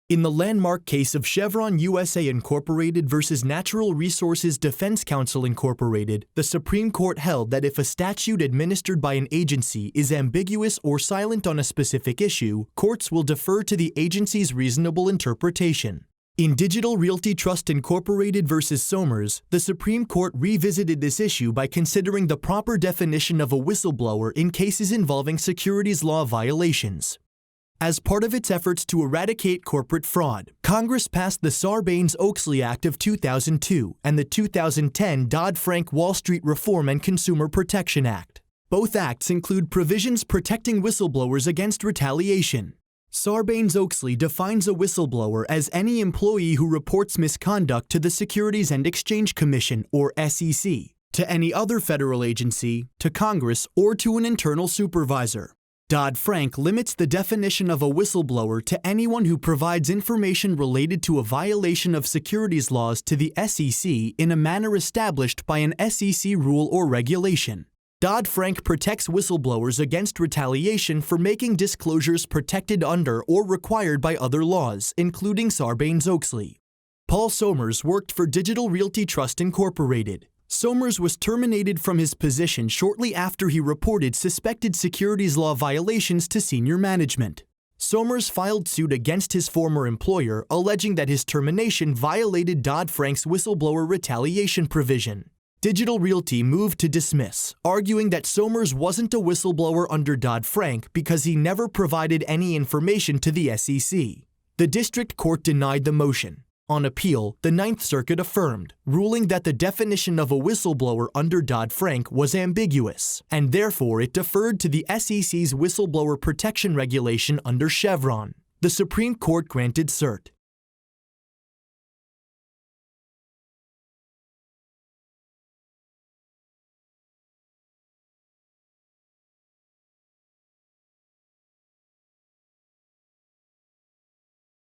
In the landmark case of Chevron USA Incorporated versus Natural Resources Defense Council Incorporated, the Supreme Court held that if a statute administered by an agency is ambiguous or silent on a specific issue, courts will defer to the agency's reasonable interpretation. In Digital Realty Trust Incorporated versus Somers, the Supreme Court revisited this issue by considering the proper definition of a whistleblower in cases involving securities law violations. As part of its efforts to eradicate corporate fraud, Congress passed the Sarbanes-Oxley Act of 2002 and the 2010 Dodd-Frank Wall Street Reform and Consumer Protection Act. Both acts include provisions protecting whistleblowers against retaliation. Sarbanes-Oxley defines a whistleblower as any employee who reports misconduct to the Securities and Exchange Commission, or SEC, to any other federal agency, to Congress, or to an internal supervisor. Dodd-Frank limits the definition of a whistleblower to anyone who provides information related to a violation of securities laws to the SEC in a manner established by an SEC rule or regulation. Dodd-Frank protects whistleblowers against retaliation for making disclosures protected under or required by other laws, including Sarbanes-Oxley. Paul Somers worked for Digital Realty Trust Incorporated. Somers was terminated from his position shortly after he reported suspected securities law violations to senior management. Somers filed suit against his former employer, alleging that his termination violated Dodd-Frank's whistleblower retaliation provision. Digital Realty moved to dismiss, arguing that Somers wasn't a whistleblower under Dodd-Frank because he never provided any information to the SEC. The district court denied the motion. On appeal, the Ninth Circuit affirmed, ruling that the definition of a whistleblower under Dodd-Frank was ambiguous, and therefore it deferred to the SEC's whistleblower protection regulation under Chevron. The Supreme Court granted cert.